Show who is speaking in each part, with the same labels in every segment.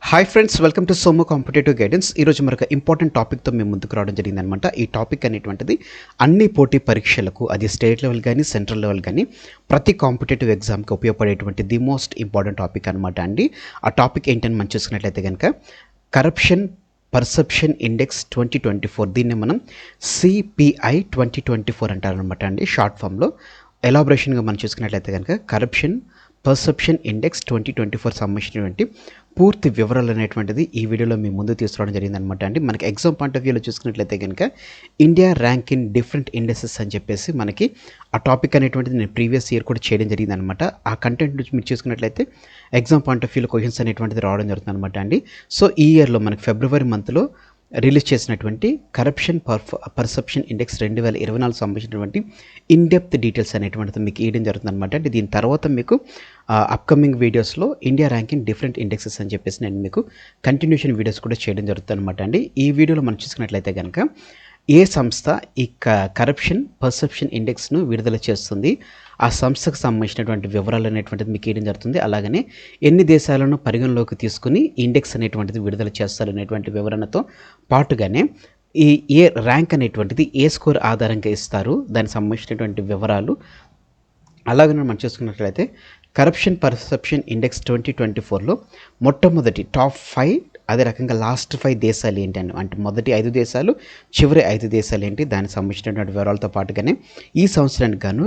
Speaker 1: Hi friends, welcome to Somo competitive guidance. ఈరోజు మరొక important టాపిక్తో మేము ముందుకు రావడం జరిగిందనమాట. ఈ టాపిక్ అనేటువంటిది అన్ని పోటీ పరీక్షలకు, అది స్టేట్ లెవెల్ కానీ సెంట్రల్ లెవెల్ కానీ ప్రతి కాంపిటేటివ్ ఎగ్జామ్కి ఉపయోగపడేటువంటి ది మోస్ట్ ఇంపార్టెంట్ టాపిక్ అనమాట అండి. ఆ టాపిక్ ఏంటని మనం చూసుకున్నట్లయితే కనుక కరప్షన్ పర్సెప్షన్ ఇండెక్స్ 2024, దీన్ని మనం సిపిఐ 2024 అంటారనమాట అండి షార్ట్ ఫామ్లో. ఎలాబరేషన్గా మనం చూసుకున్నట్లయితే కనుక కరప్షన్ పర్సెప్షన్ ఇండెక్స్ 2024 సంబంధించినటువంటి పూర్తి వివరాలు అనేటువంటిది ఈ వీడియోలో మీ ముందు తీసుకురావడం జరిగిందనమాట అండి. మనకి ఎగ్జామ్ పాయింట్ ఆఫ్ వ్యూలో చూసుకున్నట్లయితే కనుక India rank in different indexes అని చెప్పేసి మనకి ఆ టాపిక్ అనేటువంటిది నేను ప్రీవియస్ ఇయర్ కూడా చేయడం జరిగిందనమాట. ఆ కంటెంట్ నుంచి మీరు చూసుకున్నట్లయితే ఎగ్జామ్ పాయింట్ ఆఫ్ వ్యూలో క్వశ్చన్స్ అనేటువంటిది రావడం జరుగుతుంది అనమాట అండి. సో ఈ ఇయర్లో మనకి ఫిబ్రవరి మంత్లో రిలీజ్ చేసినటువంటి కరప్షన్ పర్సెప్షన్ ఇండెక్స్ 2024 సంబంధించినటువంటి ఇన్డెప్త్ డీటెయిల్స్ అనేటువంటిది మీకు ఇవ్వడం జరుగుతుంది అనమాట. అంటే దీని తర్వాత మీకు అప్కమింగ్ వీడియోస్లో ఇండియా ర్యాంకింగ్ డిఫరెంట్ ఇండెక్సెస్ అని చెప్పేసి నేను మీకు కంటిన్యూషన్ వీడియోస్ కూడా చేయడం జరుగుతుంది అనమాట అండి. ఈ వీడియోలో మనం చూసుకున్నట్లయితే కనుక ఏ సంస్థ ఈ కరప్షన్ పర్సెప్షన్ ఇండెక్స్ను విడుదల చేస్తుంది, ఆ సంస్థకు సంబంధించినటువంటి వివరాలు అనేటువంటిది మీకు ఇవ్వడం జరుగుతుంది. అలాగనే ఎన్ని దేశాలను పరిగణలోకి తీసుకుని ఇండెక్స్ అనేటువంటిది విడుదల చేస్తారు అనేటువంటి వివరణతో పాటుగానే ఏ ర్యాంక్ అనేటువంటిది ఏ స్కోర్ ఆధారంగా ఇస్తారు, దానికి సంబంధించినటువంటి వివరాలు. అలాగనే మనం చూసుకున్నట్లయితే కరప్షన్ పర్సెప్షన్ ఇండెక్స్ 2024లో మొట్టమొదటి టాప్ 5, అదే రకంగా లాస్ట్ 5 దేశాలు ఏంటి అంటే మొదటి 5 దేశాలు, చివరి 5 దేశాలు ఏంటి, దానికి సంబంధించినటువంటి వివరాలతో పాటుగానే ఈ సంవత్సరానికి గాను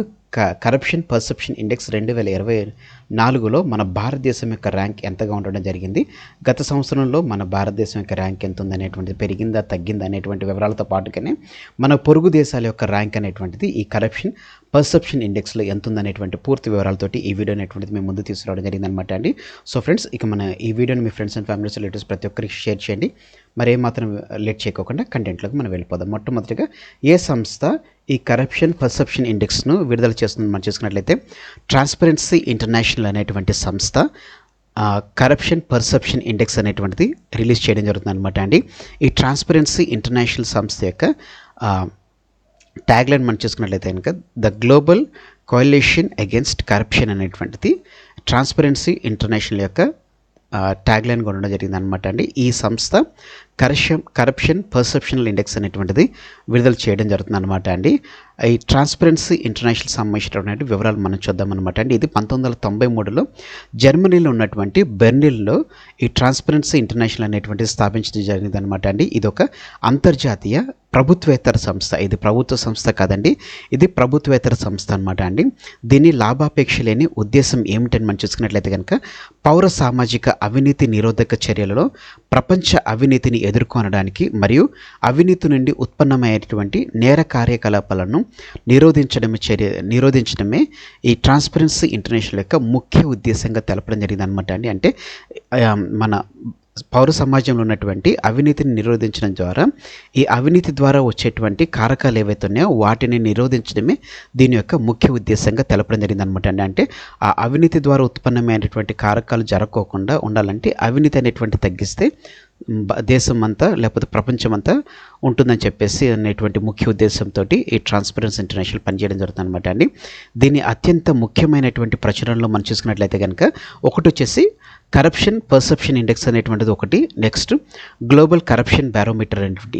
Speaker 1: కరప్షన్ పర్సెప్షన్ ఇండెక్స్ 2024లో మన భారతదేశం యొక్క ర్యాంక్ ఎంతగా ఉండడం జరిగింది, గత సంవత్సరంలో మన భారతదేశం యొక్క ర్యాంక్ ఎంత ఉందనేటువంటిది, పెరిగిందా తగ్గిందా అనేటువంటి వివరాలతో పాటుగానే మన పొరుగు దేశాల యొక్క ర్యాంక్ అనేటువంటిది ఈ కరప్షన్ పర్సెప్షన్ ఇండెక్స్లో ఎంత ఉందనేటువంటి పూర్తి వివరాలతోటి ఈ వీడియో అనేటువంటిది మేము ముందు తీసుకురావడం జరిగిందనమాట అండి. సో ఫ్రెండ్స్, ఇక మన ఈ వీడియోని మీ ఫ్రెండ్స్ అండ్ ఫ్యామిలీస్ రిలేటివ్స్ ప్రతి ఒక్కరికి షేర్ చేయండి. మరి ఏమాత్రం లేట్ చేయకోకుండా కంటెంట్లోకి మనం వెళ్ళిపోదాం. మొట్టమొదటిగా ఏ సంస్థ ఈ కరప్షన్ పర్సెప్షన్ ఇండెక్స్ను విడుదల చేస్తుందని మనం చూసుకున్నట్లయితే ట్రాన్స్పరెన్సీ ఇంటర్నేషనల్ అనేటువంటి సంస్థ కరప్షన్ పర్సెప్షన్ ఇండెక్స్ అనేటువంటిది రిలీజ్ చేయడం జరుగుతుంది అనమాట అండి. ఈ ట్రాన్స్పరెన్సీ ఇంటర్నేషనల్ సంస్థ యొక్క ట్యాగ్లైన్ మనం చూసుకున్నట్లయితే కనుక ద గ్లోబల్ కోalition అగేన్స్ట్ కరప్షన్ అనేటువంటిది ట్రాన్స్పరెన్సీ ఇంటర్నేషనల్ యొక్క ట్యాగ్లైన్ కూడా ఉండడం జరిగింది అనమాట అండి. ఈ సంస్థ కరప్షన్ పర్సెప్షనల్ ఇండెక్స్ అనేటువంటిది విడుదల చేయడం జరుగుతుంది అనమాట అండి. ఈ ట్రాన్స్పరెన్సీ ఇంటర్నేషనల్ సంబంధించినటువంటి వివరాలు మనం చూద్దాం అనమాట అండి. ఇది 1993లో జర్మనీలో ఉన్నటువంటి బెర్లిన్లో ఈ ట్రాన్స్పరెన్సీ ఇంటర్నేషనల్ అనేటువంటిది స్థాపించడం జరిగింది అనమాట అండి. ఇది ఒక అంతర్జాతీయ ప్రభుత్వేతర సంస్థ. ఇది ప్రభుత్వ సంస్థ కాదండి, ఇది ప్రభుత్వేతర సంస్థ అనమాట అండి. దీని లాభాపేక్ష లేని ఉద్దేశం ఏమిటని మనం చూసుకున్నట్లయితే కనుక పౌర సామాజిక అవినీతి నిరోధక చర్యలలో ప్రపంచ అవినీతిని ఎదుర్కొనడానికి మరియు అవినీతి నుండి ఉత్పన్నమయ్యేటువంటి నేర కార్యకలాపాలను నిరోధించడమే ఈ ట్రాన్స్పరెన్సీ ఇంటర్నేషనల్ యొక్క ముఖ్య ఉద్దేశంగా తెలపడం జరిగింది అనమాట అండి. అంటే మన పౌర సమాజంలో ఉన్నటువంటి అవినీతిని నిరోధించడం ద్వారా, ఈ అవినీతి ద్వారా వచ్చేటువంటి కారకాలు ఏవైతే ఉన్నాయో వాటిని నిరోధించడమే దీని యొక్క ముఖ్య ఉద్దేశంగా తెలపడం జరిగింది అనమాట అండి. అంటే ఆ అవినీతి ద్వారా ఉత్పన్నమైనటువంటి కారకాలు జరగకోకుండా ఉండాలంటే అవినీతి అనేటువంటి తగ్గిస్తే దేశం అంతా లేకపోతే ప్రపంచం అంతా ఉంటుందని చెప్పేసి అనేటువంటి ముఖ్య ఉద్దేశంతో ఈ ట్రాన్స్పరెన్సీ ఇంటర్నేషనల్ పనిచేయడం జరుగుతుంది అనమాట అండి. దీని అత్యంత ముఖ్యమైనటువంటి ప్రచురణలో మనం చూసుకున్నట్లయితే కనుక ఒకటి వచ్చేసి కరప్షన్ పర్సెప్షన్ ఇండెక్స్ అనేటువంటిది ఒకటి, నెక్స్ట్ గ్లోబల్ కరప్షన్ బ్యారోమీటర్ అనేటువంటి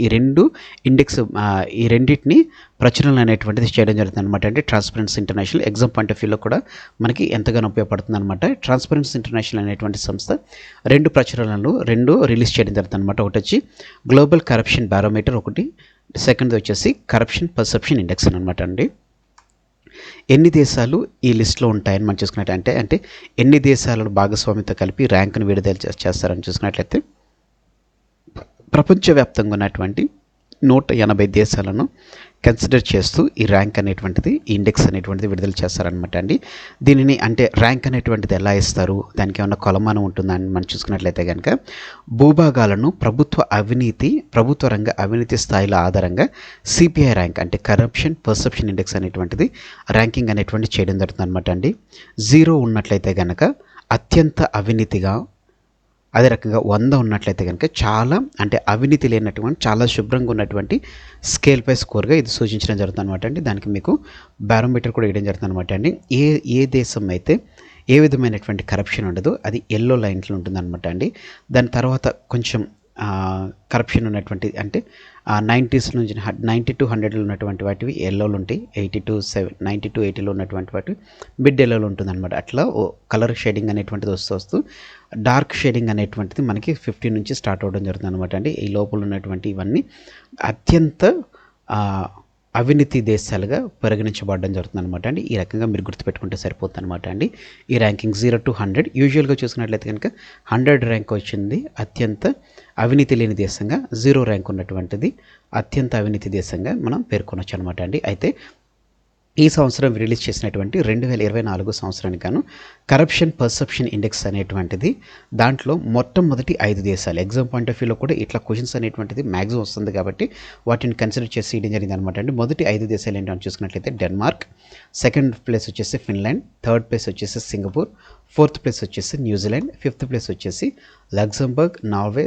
Speaker 1: ఈ రెండింటిని ప్రచురణలు అనేటువంటిది చేయడం జరుగుతుంది అనమాట అంటే transparency international. Exam point of వ్యూలో కూడా మనకి ఎంతగానో ఉపయోగపడుతుంది అనమాట. ట్రాన్స్పరెన్సీ ఇంటర్నేషనల్ అనేటువంటి సంస్థ 2 ప్రచురణలు రిలీజ్ చేయడం జరుగుతుంది అనమాట. ఒకటి వచ్చి గ్లోబల్ కరప్షన్ బ్యారోమీటర్ ఒకటి, సెకండ్ వచ్చేసి కరప్షన్ పర్సెప్షన్ ఇండెక్స్ అనమాట అండి. ఎన్ని దేశాలు ఈ లిస్టులో ఉంటాయని మనం చూసుకున్నట్లయితే అంటే ఎన్ని దేశాలను భాగస్వామ్యంతో కలిపి ర్యాంకును విడుదల చేస్తారని చూసుకున్నట్లయితే ప్రపంచవ్యాప్తంగా ఉన్నటువంటి 180 దేశాలను కన్సిడర్ చేస్తూ ఈ ర్యాంక్ అనేటువంటిది, ఈ ఇండెక్స్ అనేటువంటిది విడుదల చేస్తారనమాట అండి. దీనిని అంటే ర్యాంక్ అనేటువంటిది ఎలా ఇస్తారు, దానికి ఏమైనా కొలమానం ఉంటుందా అని మనం చూసుకున్నట్లయితే కనుక భూభాగాలను ప్రభుత్వ రంగ అవినీతి స్థాయిల ఆధారంగా సిపిఐ ర్యాంక్ అంటే కరప్షన్ పర్సెప్షన్ ఇండెక్స్ అనేటువంటిది ర్యాంకింగ్ అనేటువంటి చేయడం జరుగుతుంది అనమాట అండి. 0 ఉన్నట్లయితే కనుక అత్యంత అవినీతిగా, అదే రకంగా 100 ఉన్నట్లయితే కనుక చాలా అంటే అవినీతి లేనటువంటి చాలా శుభ్రంగా ఉన్నటువంటి స్కేల్పై స్కోర్గా ఇది సూచించడం జరుగుతుంది అనమాట అండి. దానికి మీకు బ్యారోమీటర్ కూడా వేయడం జరుగుతుంది అనమాట అండి. ఏ దేశం అయితే ఏ విధమైనటువంటి కరప్షన్ ఉండదు, అది ఎల్లో లైన్స్లో ఉంటుందన్నమాట అండి. దాని తర్వాత కొంచెం కరప్షన్ ఉన్నటువంటి అంటే 90s నుంచి 90 to 100లో ఉన్నటువంటి వాటివి ఎల్లోలు ఉంటాయి, 90 to 80లో ఉన్నటువంటి వాటివి మిడ్ ఎల్లోలో ఉంటుందన్నమాట. అట్లా కలర్ షేడింగ్ అనేటువంటిది వస్తూ డార్క్ షేడింగ్ అనేటువంటిది మనకి 15 నుంచి స్టార్ట్ అవ్వడం జరుగుతుంది అనమాట అండి. ఈ లోపల ఉన్నటువంటి ఇవన్నీ అత్యంత అవినీతి దేశాలుగా పరిగణించబడడం జరుగుతుంది అనమాట అండి. ఈ రకంగా మీరు గుర్తుపెట్టుకుంటే సరిపోతుంది అనమాట అండి. ఈ ర్యాంకింగ్ 0 to 100 యూజువల్గా చూసుకున్నట్లయితే కనుక 100 ర్యాంక్ వచ్చింది అత్యంత అవినీతి లేని దేశంగా, 0 ర్యాంక్ ఉన్నటువంటిది అత్యంత అవినీతి దేశంగా మనం పేర్కొనవచ్చు అనమాట అండి. అయితే ఈ సంవత్సరం రిలీజ్ చేసినటువంటి 2024 సంవత్సరానికి గాను కరప్షన్ పర్సెప్షన్ ఇండెక్స్ అనేటువంటిది దాంట్లో మొట్టమొదటి 5 దేశాలు ఎగ్జామ్ పాయింట్ ఆఫ్ వ్యూలో కూడా ఇట్లా క్వశ్చన్స్ అనేటువంటిది మ్యాక్సిమం వస్తుంది కాబట్టి వాటిని కన్సిడర్ చేసి ఇవ్వడం జరిగింది అనమాట అండి. మొదటి 5 దేశాలు ఏంటని చూసుకున్నట్లయితే డెన్మార్క్, సెకండ్ ప్లేస్ వచ్చేసి ఫిన్లాండ్, థర్డ్ ప్లేస్ వచ్చేసి సింగపూర్, ఫోర్త్ ప్లేస్ వచ్చేసి న్యూజిలాండ్, ఫిఫ్త్ ప్లేస్ వచ్చేసి లగ్జంబర్గ్, నార్వే,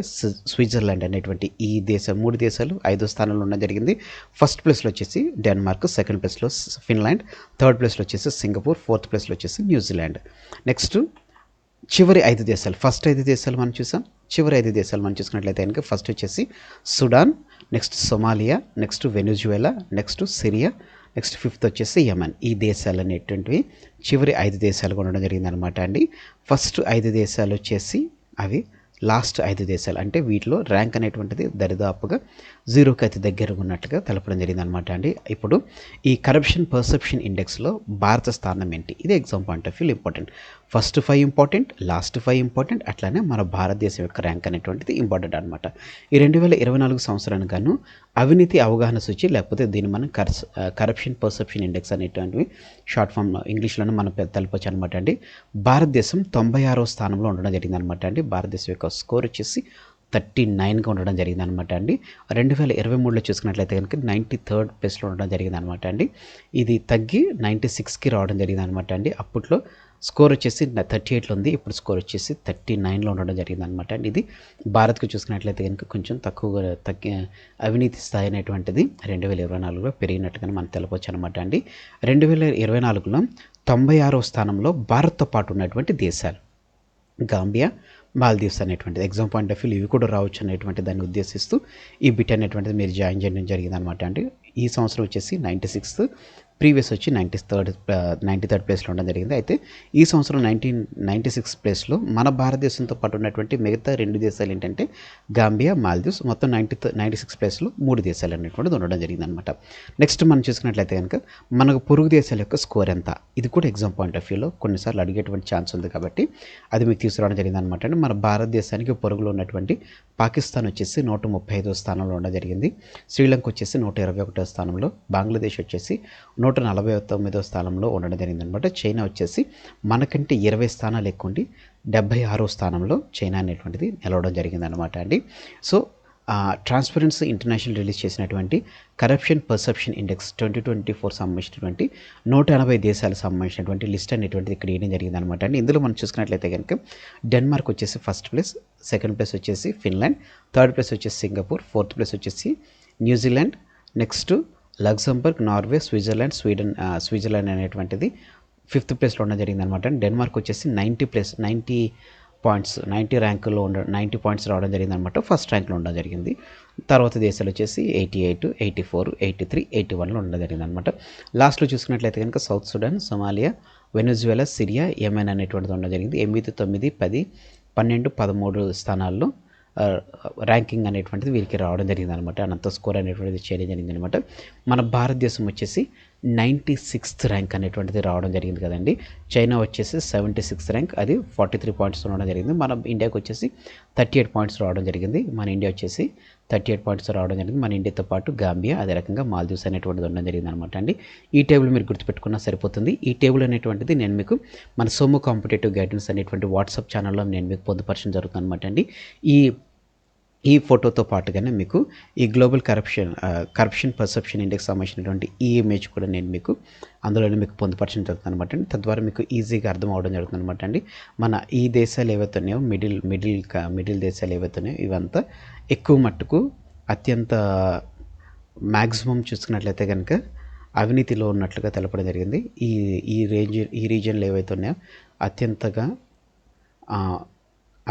Speaker 1: స్విట్జర్లాండ్ అనేటువంటి ఈ దేశం 3 దేశాలు 5వ స్థానంలో ఉండడం జరిగింది. ఫస్ట్ ప్లేస్లో వచ్చేసి డెన్మార్క్, సెకండ్ ప్లేస్లో ఫిన్లాండ్, థర్డ్ ప్లేస్లో వచ్చేసి సింగపూర్, ఫోర్త్ ప్లేస్లో వచ్చేసి న్యూజిలాండ్. నెక్స్ట్ చివరి 5 దేశాలు, ఫస్ట్ 5 దేశాలు మనం చూసాం, చివరి 5 దేశాలు మనం చూసుకున్నట్లయితే కనుక ఫస్ట్ వచ్చేసి Sudan, next Somalia, next Venezuela, next Syria, next fifth వచ్చేసి యమన్. ఈ దేశాలు అనేటువంటివి చివరి 5 దేశాలుగా ఉండడం జరిగింది అనమాట అండి. ఫస్ట్ 5 దేశాలు వచ్చేసి అవి లాస్ట్ 5 దేశాలు, అంటే వీటిలో ర్యాంక్ అనేటువంటిది దరిదాపుగా 0కి అతి దగ్గరగా ఉన్నట్లుగా తెలపడం జరిగింది అనమాట అండి. ఇప్పుడు ఈ కరప్షన్ పర్సెప్షన్ ఇండెక్స్లో భారత స్థానం ఏంటి, ఇది exam point of view important. First 5 important, last 5 important, అట్లానే మన భారతదేశం యొక్క ర్యాంక్ అనేటువంటిది ఇంపార్టెంట్ అనమాట. ఈ 2024 సంవత్సరానికి గాను అవినీతి అవగాహన సూచి, లేకపోతే దీన్ని మనం కరప్షన్ పర్సెప్షన్ ఇండెక్స్ అనేటువంటివి షార్ట్ ఫామ్ ఇంగ్లీష్లోనే మనం తెలపచ్చు అనమాట అండి. భారతదేశం 96వ స్థానంలో ఉండడం జరిగింది అనమాట అండి. భారతదేశం యొక్క స్కోర్ వచ్చేసి 39గా ఉండడం జరిగింది అనమాట అండి. 2023లో చూసుకున్నట్లయితే కనుక 93rd ప్లేస్లో ఉండడం జరిగింది అనమాట అండి. ఇది తగ్గి 96కి రావడం జరిగింది అనమాట అండి. అప్పట్లో స్కోర్ వచ్చేసి 38లో ఉంది, ఇప్పుడు స్కోర్ వచ్చేసి 39లో ఉండడం జరిగింది అనమాట అండి. ఇది భారత్కు చూసుకున్నట్లయితే కనుక కొంచెం తక్కువ అవినీతి స్థాయి అనేటువంటిది 2024లో పెరిగినట్టుగా మనం తెలపవచ్చు అనమాట అండి. 2024లో 96వ స్థానంలో భారత్తో పాటు ఉన్నటువంటి దేశాలు గాంబియా, మాల్దీవ్స్ అనేటువంటిది ఎగ్జామ్ పాయింట్ ఆఫ్ వ్యూ ఇవి కూడా రావచ్చు అనేటువంటి దాన్ని ఉద్దేశిస్తూ ఈ బిట్ అనేటువంటిది మీరు జాయిన్ చేయడం జరిగింది అనమాట అండి. ఈ సంవత్సరం వచ్చేసి 96th, ప్రీవియస్ వచ్చి 93rd ప్లేస్లో ఉండడం జరిగింది. అయితే ఈ సంవత్సరం 96th ప్లేస్లో మన భారతదేశంతో పాటు ఉన్నటువంటి మిగతా 2 దేశాలు ఏంటంటే గాంబియా, మాల్దీవ్స్, మొత్తం 96th ప్లేస్లో 3 దేశాలు అనేటువంటిది ఉండడం జరిగింది అనమాట. నెక్స్ట్ మనం చూసుకున్నట్లయితే కనుక మనకు పొరుగు దేశాల యొక్క స్కోర్ ఎంత, ఇది కూడా ఎగ్జామ్ పాయింట్ ఆఫ్ వ్యూలో కొన్నిసార్లు అడిగేటువంటి ఛాన్స్ ఉంది కాబట్టి అది మీకు తీసుకురావడం జరిగింది అనమాట అండి. మన భారతదేశానికి పొరుగులో ఉన్నటువంటి పాకిస్తాన్ వచ్చేసి 135వ స్థానంలో ఉండడం జరిగింది, శ్రీలంక వచ్చేసి 121వ స్థానంలో, బంగ్లాదేశ్ వచ్చేసి 149వ స్థానంలో ఉండడం జరిగింది అనమాట. చైనా వచ్చేసి మనకంటే 20 స్థానాలు ఎక్కువ ఉండి 76వ స్థానంలో చైనా అనేటువంటిది నిలవడం జరిగింది అనమాట అండి. సో ట్రాన్స్పరెన్సీ ఇంటర్నేషనల్ రిలీజ్ చేసినటువంటి కరప్షన్ పర్సెప్షన్ ఇండెక్స్ 2024 సంబంధించినటువంటి 180 దేశాలకు సంబంధించినటువంటి లిస్ట్ అనేటువంటిది ఇక్కడ వేయడం జరిగింది అనమాట అండి. ఇందులో మనం చూసుకున్నట్లయితే కనుక డెన్మార్క్ వచ్చేసి ఫస్ట్ ప్లేస్, సెకండ్ ప్లేస్ వచ్చేసి ఫిన్లాండ్, థర్డ్ ప్లేస్ వచ్చేసి సింగపూర్, ఫోర్త్ ప్లేస్ వచ్చేసి New Zealand, next Luxembourg, Norway, Switzerland అనేటువంటిది ఫిఫ్త్ ప్లేస్లో ఉండడం జరిగింది అనమాట. డెన్మార్క్ వచ్చేసి 90 ర్యాంకులో 90 పాయింట్స్ రావడం జరిగింది అనమాట, ఫస్ట్ ర్యాంక్లో ఉండడం జరిగింది. తర్వాత దేశాలు వచ్చేసి 88, 84, 83, 81లో ఉండడం జరిగింది అనమాట. లాస్ట్లో చూసుకున్నట్లయితే కనుక south Sudan, Somalia, Venezuela, Syria, Yemen అనేటువంటిది ఉండడం జరిగింది. 8, 9, 10, 12, 13 స్థానాల్లో ర్యాంకింగ్ అనేటువంటిది వీరికి రావడం జరిగింది అనమాట. అనంత స్కోర్ అనేటువంటిది చేయడం జరిగింది అనమాట. మన భారతదేశం వచ్చేసి 96th ర్యాంక్ అనేటువంటిది రావడం జరిగింది కదండి. చైనా వచ్చేసి 76th ర్యాంక్, అది 43 పాయింట్స్ ఉండడం జరిగింది. మన ఇండియాకి వచ్చేసి 38 పాయింట్స్ రావడం జరిగింది. మన ఇండియా వచ్చేసి 38 పాయింట్స్ రావడం జరిగింది. మన ఇండియాతో పాటు గాంబియా, అదే రకంగా మాల్దీవ్స్ అనేటువంటిది ఉండడం జరిగింది అనమాట అండి. ఈ టేబుల్ మీరు గుర్తుపెట్టుకున్నా సరిపోతుంది. ఈ టేబుల్ అనేటువంటిది నేను మీకు మన సోము కాంపిటేటివ్ గైడెన్స్ అనేటువంటి వాట్సాప్ ఛానల్లో నేను మీకు పొందుపరచడం జరుగుతుంది అనమాట అండి. ఈ ఫోటోతో పాటుగానే మీకు ఈ గ్లోబల్ కరప్షన్ పర్సెప్షన్ ఇండెక్స్ సంబంధించినటువంటి ఈ ఇమేజ్ కూడా నేను మీకు అందులోనే మీకు పొందుపరచడం జరుగుతుంది అనమాట అండి. తద్వారా మీకు ఈజీగా అర్థం అవడం జరుగుతుంది అనమాట అండి. మన ఈ దేశాలు ఏవైతున్నాయో మిడిల్ దేశాలు ఏవైతున్నాయో ఇవంతా ఎక్కువ మట్టుకు అత్యంత మ్యాక్సిమం చూసుకున్నట్లయితే కనుక అవినీతిలో ఉన్నట్లుగా తెలపడం జరిగింది. ఈ ఈ రీజియన్‌లో ఏవైతే ఉన్నాయో అత్యంతగా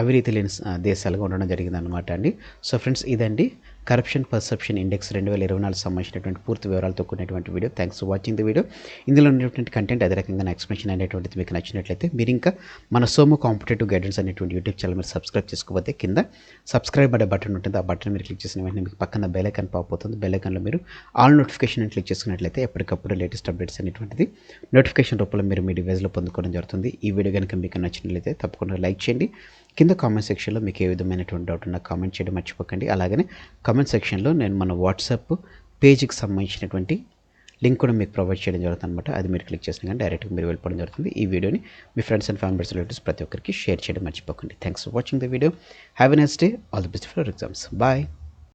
Speaker 1: అవినీతి లేని దేశాలుగా ఉండడం జరిగిందనమాట అండి. సో ఫ్రెండ్స్, ఇదండి కరప్షన్ పర్సెప్షన్ ఇండెక్స్ 2024 సంబంధించినటువంటి పూర్తి వివరాలతో కూడినటువంటి video. Thanks for watching the video. ఇందులో ఉన్నటువంటి కంటెంట్ అదే రకంగా నా ఎక్స్ప్లెనేషన్ అనేటువంటిది మీకు నచ్చినట్లయితే మీరు ఇంకా మన సోము కాంపిటేటివ్ గైడెన్స్ అనేటువంటి యూట్యూబ్ ఛానల్ మీరు సబ్స్క్రైబ్ చేసుకోకపోతే కింద సబ్స్క్రైబ్ అనే బటన్ ఉంటుంది. ఆ బటన్ మీరు క్లిక్ చేసిన వెంటనే మీకు పక్కన బెల్ ఐకాన్ పాప్ అవుతుంది. బెల్ ఐకాన్లో మీరు ఆల్ నోటిఫికేషన్ క్లిక్ చేసుకున్నట్లయితే ఎప్పటికప్పుడు లేటెస్ట్ అప్డేట్స్ అనేటువంటిది నోటిఫికేషన్ రూపంలో మీరు మీ డివైస్లో పొందుకోవడం జరుగుతుంది. ఈ వీడియో కనుక మీకు నచ్చినట్లయితే తప్పకుండా లైక్ చేయండి. కింద కామెంట్ సెక్షన్లో మీకు ఏ విధమైనటువంటి డౌట్ ఉన్నా కామెంట్ చేయడం మర్చిపోకండి. అలాగనే కామెంట్ సెక్షన్లో నేను మన వాట్సాప్ పేజ్కి సంబంధించినటువంటి లింక్ కూడా మీకు ప్రొవైడ్ చేయడం జరుగుతుంది అనమాట. అది మీరు క్లిక్ చేసిన కానీ డైరెక్ట్గా మీరు వెళ్ళిపోవడం జరుగుతుంది. ఈ వీడియోని మీ ఫ్రెండ్స్ అండ్ ఫ్యామిలీస్ రిలేటివ్స్ ప్రతి ఒక్కరికి షేర్ చేయడం మర్చిపోకండి. Thanks for watching the video. Have a nice day. All the best for exams. Bye.